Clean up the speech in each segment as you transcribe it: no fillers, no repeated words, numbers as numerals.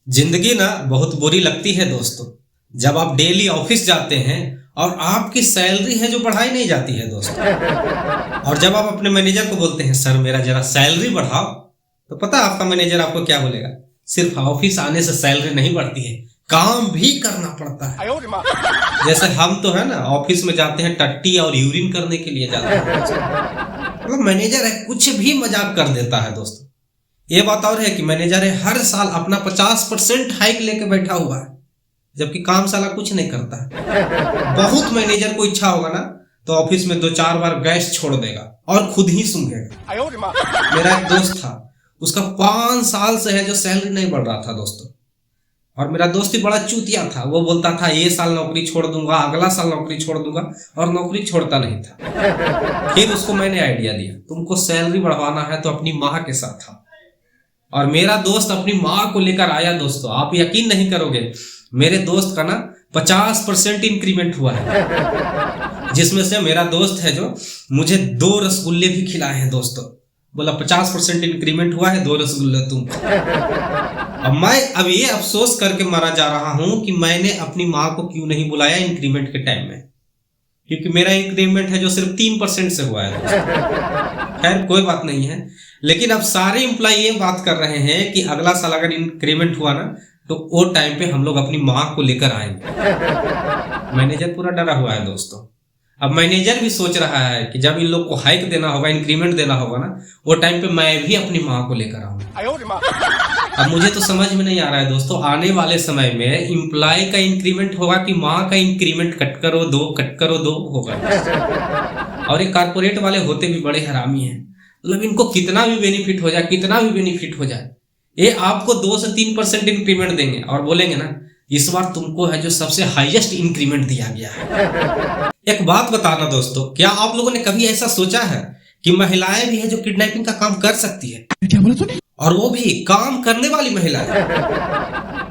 जिंदगी ना बहुत बुरी लगती है दोस्तों। जब आप डेली ऑफिस जाते हैं और आपकी सैलरी है जो बढ़ाई नहीं जाती है दोस्तों। और जब आप अपने मैनेजर को बोलते हैं सर मेरा जरा सैलरी बढ़ाओ, तो पता है आपका मैनेजर आपको क्या बोलेगा? सिर्फ ऑफिस आने से सैलरी नहीं बढ़ती है, काम भी करना पड़ता है। जैसे हम तो है ना ऑफिस में जाते हैं टट्टी और यूरिन करने के लिए जाते हैं। मतलब मैनेजर है कुछ भी मजाक कर देता है दोस्तों। ये बात और है कि मैनेजर है हर साल अपना 50% हाइक लेके बैठा हुआ है, जबकि काम साला कुछ नहीं करता है। बहुत मैनेजर को इच्छा होगा ना तो ऑफिस में 2-4 बार गैस छोड़ देगा और खुद ही सूंघेगा। मेरा एक दोस्त था, उसका 5 साल से है जो सैलरी नहीं बढ़ रहा था दोस्तों। और मेरा दोस्त ही बड़ा चूतिया था, वो बोलता था ये साल नौकरी छोड़ दूंगा, अगला साल नौकरी छोड़ दूंगा, और नौकरी छोड़ता नहीं था। फिर उसको मैंने आइडिया दिया, तुमको सैलरी बढ़वाना है तो अपनी माँ के साथ आओ। और मेरा दोस्त अपनी माँ को लेकर आया दोस्तों। आप यकीन नहीं करोगे, मेरे दोस्त का ना 50% इंक्रीमेंट हुआ है, जिसमें से मेरा दोस्त है जो मुझे 2 रसगुल्ले भी खिलाए हैं दोस्तों। बोला 50% इंक्रीमेंट हुआ है, 2 रसगुल्ले तुम। अब मैं अब ये अफसोस करके मारा जा रहा हूं कि मैंने अपनी माँ को क्यों नहीं बुलाया इंक्रीमेंट के टाइम में, क्योंकि मेरा इंक्रीमेंट है जो सिर्फ 3% से हुआ है दोस्तों। खैर कोई बात नहीं है, लेकिन अब सारे एम्प्लॉय ये बात कर रहे हैं कि अगला साल अगर इंक्रीमेंट हुआ ना तो वो टाइम पे हम लोग अपनी माँ को लेकर आएंगे। मैनेजर पूरा डरा हुआ है दोस्तों। अब मैनेजर भी सोच रहा है कि जब इन लोग को हाइक देना होगा, इंक्रीमेंट देना होगा ना, वो टाइम पे मैं भी अपनी माँ को लेकर आऊंगा। अब मुझे तो समझ में नहीं आ रहा है दोस्तों, आने वाले समय में एम्प्लॉय का इंक्रीमेंट होगा कि माँ का इंक्रीमेंट कट करो दो होगा। और ये कारपोरेट वाले होते भी बड़े हरामी हैं। मतलब इनको कितना भी बेनिफिट हो जाए, ये आपको 2 से 3% इंक्रीमेंट देंगे और बोलेंगे ना इस बार तुमको है जो सबसे हाईएस्ट इंक्रीमेंट दिया गया है। एक बात बताना दोस्तों, क्या आप लोगों ने कभी ऐसा सोचा है कि महिलाएं भी है जो किडनैपिंग का काम कर सकती है? क्या बोला तूने? और वो भी काम करने वाली महिलाएं।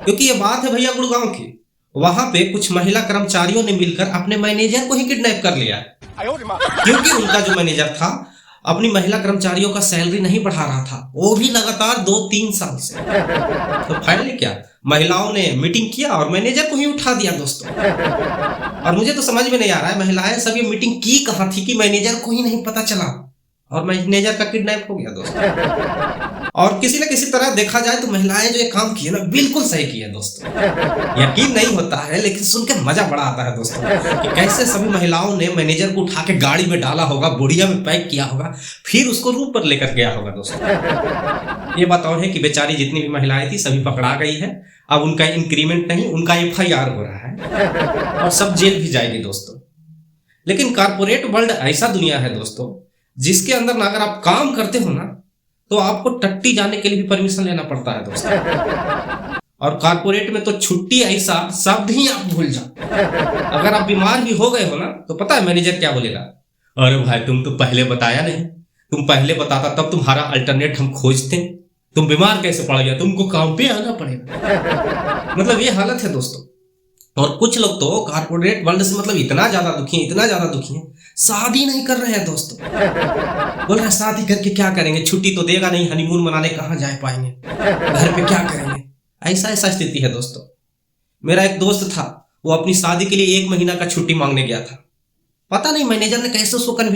क्योंकि ये बात है भैया गुड़गांव की, वहां पे कुछ महिला कर्मचारियों ने मिलकर अपने मैनेजर को ही किडनैप कर लिया, क्योंकि उनका जो मैनेजर था अपनी महिला कर्मचारियों का सैलरी नहीं बढ़ा रहा था, वो भी लगातार 2-3 साल से। तो फाइनली क्या, महिलाओं ने मीटिंग किया और मैनेजर को ही उठा दिया दोस्तों। और मुझे तो समझ में नहीं आ रहा है महिलाएं सब ये मीटिंग की कहां थी कि मैनेजर को ही नहीं पता चला और मैनेजर का किडनैप हो गया दोस्तों। और किसी न किसी तरह देखा जाए तो महिलाएं जो ये काम किए ना बिल्कुल सही किए दोस्तों। यकीन नहीं होता है लेकिन सुन के मजा बड़ा आता है दोस्तों कि कैसे सभी महिलाओं ने मैनेजर को उठा के गाड़ी में डाला होगा, बोरिया में पैक किया होगा, फिर उसको रूम पर लेकर गया होगा दोस्तों। ये बात और है कि बेचारी जितनी भी महिलाएं थी सभी पकड़ा गई है। अब उनका इंक्रीमेंट नहीं, उनका FIR हो रहा है और सब जेल भी जाएगी दोस्तों। लेकिन कारपोरेट वर्ल्ड ऐसा दुनिया है दोस्तों जिसके अंदर ना अगर आप काम करते हो ना तो आपको टट्टी जाने के लिए भी परमिशन लेना पड़ता है दोस्तों। और कारपोरेट में तो छुट्टी ऐसा शब्द ही आप भूल जाओ। अगर आप बीमार भी हो गए हो ना तो पता है मैनेजर क्या बोलेगा? अरे भाई तुम तो पहले बताया नहीं, तुम पहले बताता तब तुम्हारा अल्टरनेट हम खोजते, तुम बीमार कैसे पड़ गया, तुमको काम पे आना पड़ेगा। मतलब ये हालत है दोस्तों। और कुछ लोग तो कारपोरेट वर्ल्ड से मतलब इतना ज्यादा दुखी हैं, शादी नहीं कर रहे हैं दोस्तों। बोल रहे शादी करके क्या करेंगे, छुट्टी तो देगा नहीं, हनीमून मनाने कहाँ जा पाएंगे, घर पे क्या करेंगे। ऐसा स्थिति है दोस्तों। मेरा एक दोस्त था, वो अपनी शादी के लिए 1 महीना का छुट्टी मांगने गया था। पता नहीं मैनेजर ने कैसे उसको कन्विंस